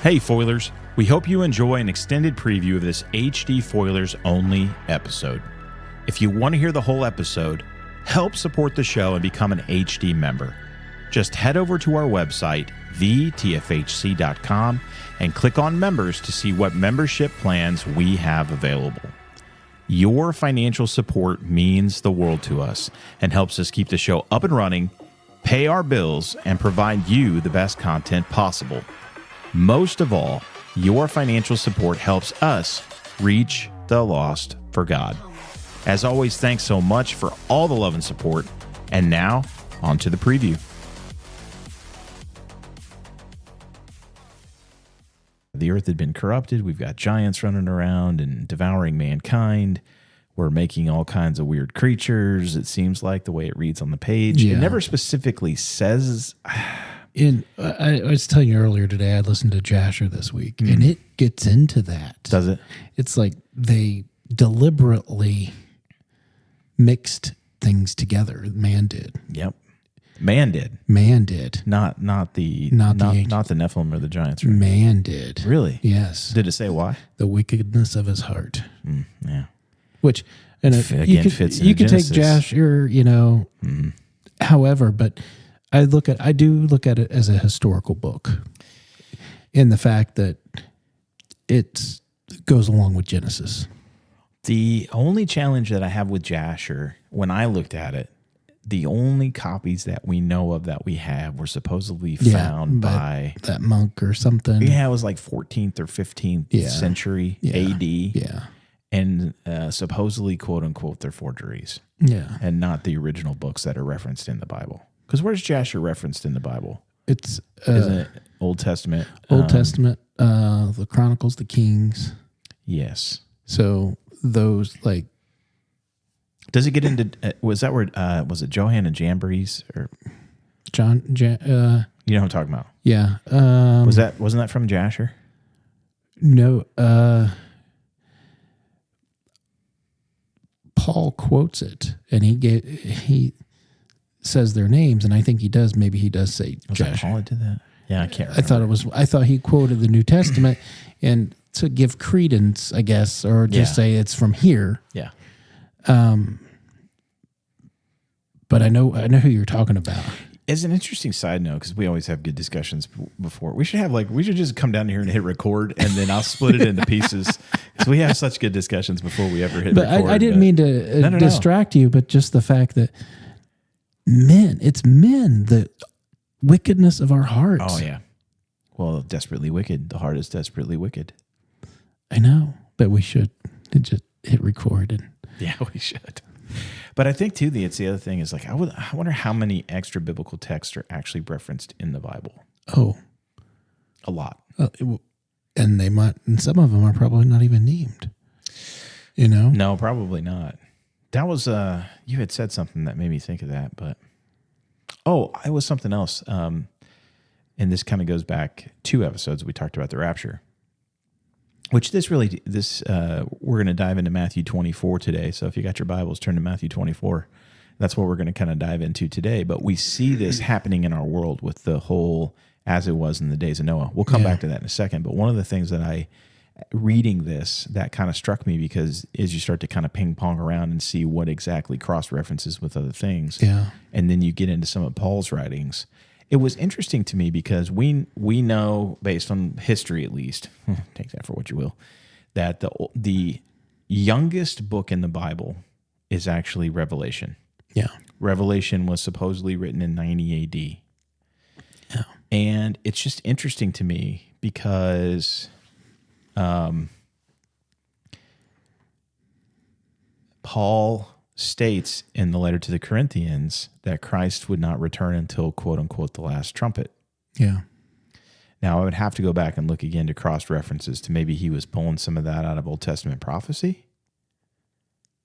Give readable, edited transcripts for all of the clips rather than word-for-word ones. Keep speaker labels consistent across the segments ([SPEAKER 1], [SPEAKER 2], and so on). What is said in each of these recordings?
[SPEAKER 1] Hey Foilers, we hope you enjoy an extended preview of this HD Foilers only episode. If you want to hear the whole episode, help support the show and become an HD member. Just head over to our website, thetfhc.com, and click on members to see what membership plans we have available. Your financial support means the world to us and helps us keep the show up and running, pay our bills, and provide you the best content possible. Most of all, your financial support helps us reach the lost for God. As always, thanks so much for all the love and support. And now, on to the preview. The earth had been corrupted. We've got giants running around and devouring mankind. We're making all kinds of weird creatures, it seems like, the way it reads on the page. Yeah. It never specifically says...
[SPEAKER 2] I was telling you earlier today, I listened to Jasher this week, and it gets into that.
[SPEAKER 1] Does it?
[SPEAKER 2] It's like they deliberately mixed things together. Man did.
[SPEAKER 1] Yep. Man did. Not the Nephilim or the giants. Right?
[SPEAKER 2] Man did.
[SPEAKER 1] Really?
[SPEAKER 2] Yes.
[SPEAKER 1] Did it say why?
[SPEAKER 2] The wickedness of his heart.
[SPEAKER 1] Yeah.
[SPEAKER 2] Which, and
[SPEAKER 1] fits
[SPEAKER 2] you could take Jasher, however, but I do look at it as a historical book in the fact that it goes along with Genesis.
[SPEAKER 1] The only challenge that I have with Jasher, when I looked at it, the only copies that we know of that we have were supposedly found by
[SPEAKER 2] that monk or something.
[SPEAKER 1] Yeah, it was like 14th or 15th century AD.
[SPEAKER 2] Yeah.
[SPEAKER 1] And supposedly, quote unquote, they're forgeries.
[SPEAKER 2] Yeah.
[SPEAKER 1] And not the original books that are referenced in the Bible. Because where's Jasher referenced in the Bible?
[SPEAKER 2] It's
[SPEAKER 1] isn't it Old Testament?
[SPEAKER 2] Old Testament, the Chronicles, the Kings.
[SPEAKER 1] Yes.
[SPEAKER 2] So those like.
[SPEAKER 1] Does it get into? Was that where? Was it Johann and Jambres or
[SPEAKER 2] John?
[SPEAKER 1] You know what I'm talking about?
[SPEAKER 2] Yeah.
[SPEAKER 1] Wasn't that from Jasher?
[SPEAKER 2] No. Paul quotes it, and he says their names, and I think he does. Maybe he does say Jasher.
[SPEAKER 1] Paul did that. Yeah, I can't remember.
[SPEAKER 2] I thought he quoted the New Testament, and to give credence, I guess, or just say it's from here.
[SPEAKER 1] Yeah.
[SPEAKER 2] But I know who you're talking about.
[SPEAKER 1] As an interesting side note, because we always have good discussions before, we should just come down here and hit record, and then I'll split it into pieces. Because we have such good discussions before we ever hit record.
[SPEAKER 2] I didn't mean to distract you, but just the fact that the wickedness of our hearts.
[SPEAKER 1] Oh, yeah. Well, desperately wicked. The heart is desperately wicked.
[SPEAKER 2] I know, but we should just hit record.
[SPEAKER 1] Yeah, we should. But I think, too, it's the other thing is like, I wonder how many extra biblical texts are actually referenced in the Bible.
[SPEAKER 2] Oh.
[SPEAKER 1] A lot.
[SPEAKER 2] And and some of them are probably not even named.
[SPEAKER 1] No, probably not. That was, you had said something that made me think of that, but, it was something else. And this kind of goes back 2 episodes we talked about the rapture. Which we're going to dive into Matthew 24 today. So if you got your Bibles, turn to Matthew 24. That's what we're going to kind of dive into today. But we see this happening in our world with the whole, as it was in the days of Noah. We'll come back to that in a second. But one of the things that reading this, that kind of struck me because as you start to kind of ping pong around and see what exactly cross-references with other things.
[SPEAKER 2] Yeah.
[SPEAKER 1] And then you get into some of Paul's writings. It was interesting to me because we know, based on history at least, take that for what you will, that the youngest book in the Bible is actually Revelation.
[SPEAKER 2] Yeah.
[SPEAKER 1] Revelation was supposedly written in 90 AD.
[SPEAKER 2] Yeah.
[SPEAKER 1] And it's just interesting to me because Paul states in the letter to the Corinthians that Christ would not return until, quote unquote, the last trumpet.
[SPEAKER 2] Yeah.
[SPEAKER 1] Now, I would have to go back and look again to cross references to maybe he was pulling some of that out of Old Testament prophecy.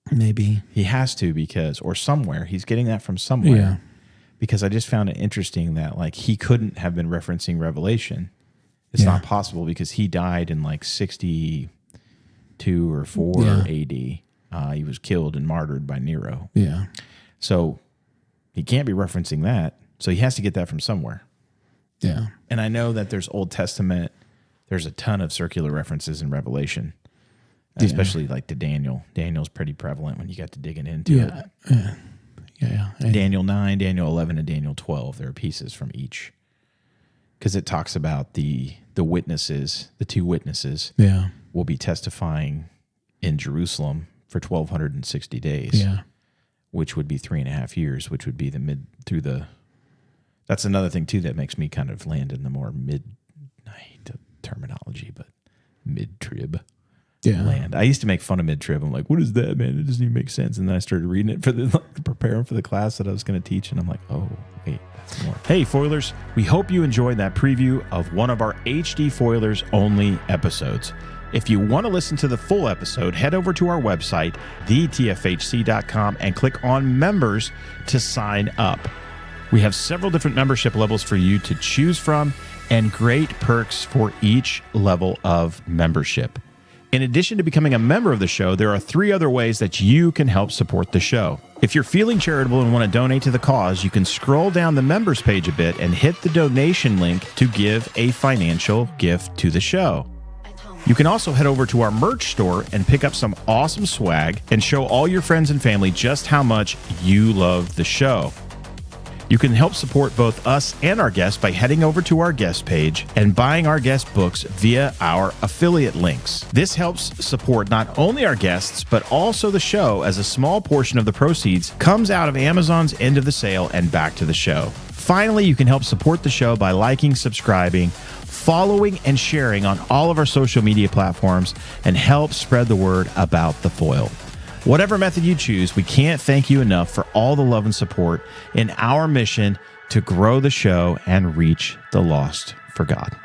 [SPEAKER 2] Maybe.
[SPEAKER 1] He has to or somewhere. He's getting that from somewhere.
[SPEAKER 2] Yeah.
[SPEAKER 1] Because I just found it interesting that like he couldn't have been referencing Revelation. It's not possible because he died in like 62 or 4 AD. He was killed and martyred by Nero.
[SPEAKER 2] Yeah.
[SPEAKER 1] So he can't be referencing that. So he has to get that from somewhere.
[SPEAKER 2] Yeah.
[SPEAKER 1] And I know that there's Old Testament There's a ton of circular references in Revelation, especially like to Daniel. Daniel's pretty prevalent when you got to digging into it.
[SPEAKER 2] Yeah.
[SPEAKER 1] Daniel 9, Daniel 11, and Daniel 12. There are pieces from each. Because it talks about the witnesses, the two witnesses will be testifying in Jerusalem for 1,260 days.
[SPEAKER 2] Yeah.
[SPEAKER 1] Which would be 3.5 years, which would be that's another thing too that makes me kind of land in the more I hate the terminology, but mid-trib land. I used to make fun of mid-trib. I'm like, what is that, man? It doesn't even make sense. And then I started reading it to prepare for the class that I was going to teach. And I'm like, oh, wait, that's more. Hey, Foilers, we hope you enjoyed that preview of one of our HD Foilers only episodes. If you want to listen to the full episode, head over to our website, thetfhc.com, and click on Members to sign up. We have several different membership levels for you to choose from and great perks for each level of membership. In addition to becoming a member of the show, there are 3 other ways that you can help support the show. If you're feeling charitable and want to donate to the cause, you can scroll down the members page a bit and hit the donation link to give a financial gift to the show. You can also head over to our merch store and pick up some awesome swag and show all your friends and family just how much you love the show. You can help support both us and our guests by heading over to our guest page and buying our guest books via our affiliate links. This helps support not only our guests, but also the show, as a small portion of the proceeds comes out of Amazon's end of the sale and back to the show. Finally, you can help support the show by liking, subscribing, following, and sharing on all of our social media platforms and help spread the word about the foil. Whatever method you choose, we can't thank you enough for all the love and support in our mission to grow the show and reach the lost for God.